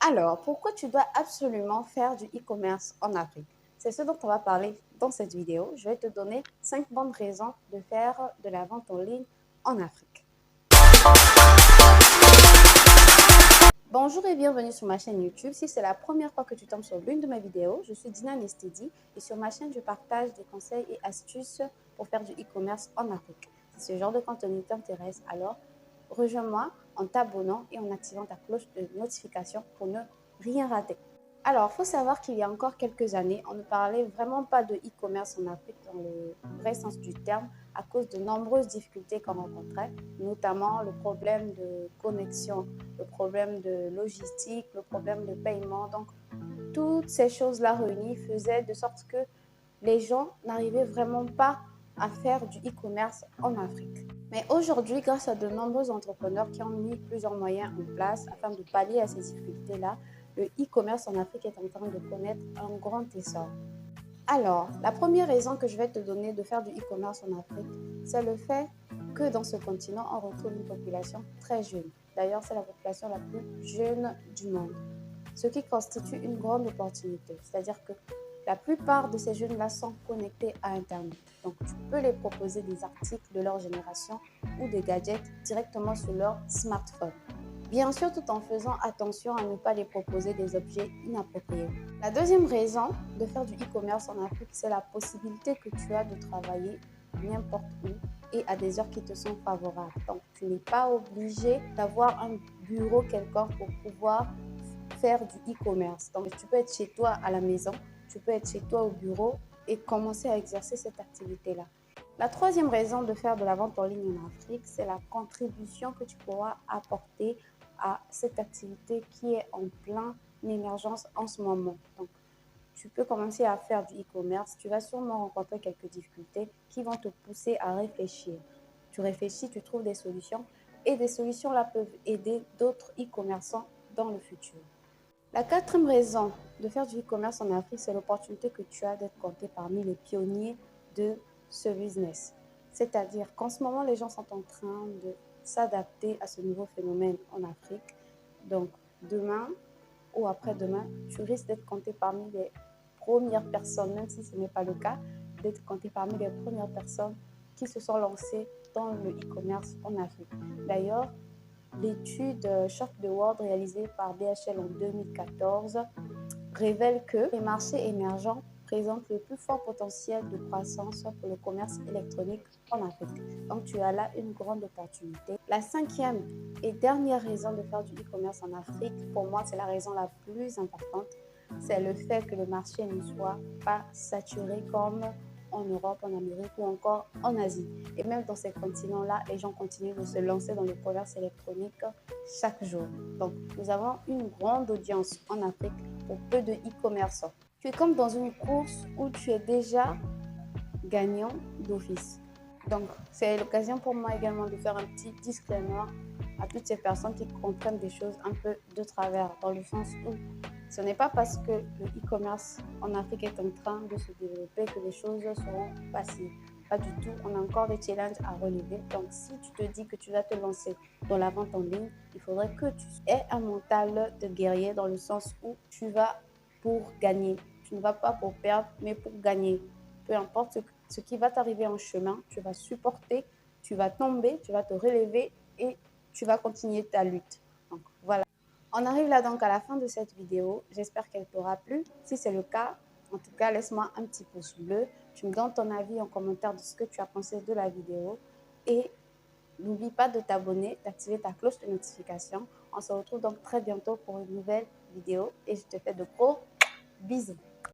Alors, pourquoi tu dois absolument faire du e-commerce en Afrique? C'est ce dont on va parler dans cette vidéo. Je vais te donner 5 bonnes raisons de faire de la vente en ligne en Afrique. Bonjour et bienvenue sur ma chaîne YouTube. Si c'est la première fois que tu tombes sur l'une de mes vidéos, je suis Dina Nestedi et sur ma chaîne, je partage des conseils et astuces pour faire du e-commerce en Afrique. Si ce genre de contenu t'intéresse, alors rejoins-moi en t'abonnant et en activant ta cloche de notification pour ne rien rater. Alors, il faut savoir qu'il y a encore quelques années, on ne parlait vraiment pas de e-commerce en Afrique dans le vrai sens du terme à cause de nombreuses difficultés qu'on rencontrait, notamment le problème de connexion, le problème de logistique, le problème de paiement. Donc, toutes ces choses-là réunies faisaient de sorte que les gens n'arrivaient vraiment pas à faire du e-commerce en Afrique. Mais aujourd'hui, grâce à de nombreux entrepreneurs qui ont mis plusieurs moyens en place afin de pallier à ces difficultés-là, le e-commerce en Afrique est en train de connaître un grand essor. Alors, la première raison que je vais te donner de faire du e-commerce en Afrique, c'est le fait que dans ce continent, on retrouve une population très jeune. D'ailleurs, c'est la population la plus jeune du monde, ce qui constitue une grande opportunité. C'est-à-dire que la plupart de ces jeunes-là sont connectés à Internet. Donc, tu peux les proposer des articles de leur génération ou des gadgets directement sur leur smartphone. Bien sûr, tout en faisant attention à ne pas les proposer des objets inappropriés. La deuxième raison de faire du e-commerce en Afrique, c'est la possibilité que tu as de travailler n'importe où et à des heures qui te sont favorables. Donc, tu n'es pas obligé d'avoir un bureau quelconque pour pouvoir faire du e-commerce. Donc, tu peux être chez toi à la maison, tu peux être chez toi au bureau et commencer à exercer cette activité-là. La troisième raison de faire de la vente en ligne en Afrique, c'est la contribution que tu pourras apporter à cette activité qui est en pleine émergence en ce moment. Donc, tu peux commencer à faire du e-commerce. Tu vas sûrement rencontrer quelques difficultés qui vont te pousser à réfléchir. Tu réfléchis, tu trouves des solutions et des solutions là peuvent aider d'autres e-commerçants dans le futur. La quatrième raison de faire du e-commerce en Afrique, c'est l'opportunité que tu as d'être compté parmi les pionniers de ce business. C'est-à-dire qu'en ce moment, les gens sont en train de s'adapter à ce nouveau phénomène en Afrique. Donc, demain ou après-demain, tu risques d'être compté parmi les premières personnes, même si ce n'est pas le cas, d'être compté parmi les premières personnes qui se sont lancées dans le e-commerce en Afrique. D'ailleurs, l'étude Shock the World réalisée par DHL en 2014 révèle que les marchés émergents présentent le plus fort potentiel de croissance pour le commerce électronique en Afrique. Donc, tu as là une grande opportunité. La cinquième et dernière raison de faire du e-commerce en Afrique, pour moi, c'est la raison la plus importante, c'est le fait que le marché ne soit pas saturé comme en Europe, en Amérique ou encore en Asie. Et même dans ces continents-là, les gens continuent de se lancer dans le commerce électronique chaque jour. Donc, nous avons une grande audience en Afrique pour peu de e-commerçants. Tu es comme dans une course où tu es déjà gagnant d'office. Donc, c'est l'occasion pour moi également de faire un petit disclaimer à toutes ces personnes qui comprennent des choses un peu de travers, dans le sens où ce n'est pas parce que le e-commerce en Afrique est en train de se développer que les choses seront faciles. Pas du tout, on a encore des challenges à relever. Donc, si tu te dis que tu vas te lancer dans la vente en ligne, il faudrait que tu aies un mental de guerrier dans le sens où tu vas pour gagner. Tu ne vas pas pour perdre, mais pour gagner. Peu importe ce qui va t'arriver en chemin, tu vas supporter, tu vas tomber, tu vas te relever et tu vas continuer ta lutte. Donc, voilà. On arrive là donc à la fin de cette vidéo. J'espère qu'elle t'aura plu. Si c'est le cas, en tout cas, laisse-moi un petit pouce bleu. Tu me donnes ton avis en commentaire de ce que tu as pensé de la vidéo. Et n'oublie pas de t'abonner, d'activer ta cloche de notification. On se retrouve donc très bientôt pour une nouvelle vidéo. Et je te fais de gros bisous.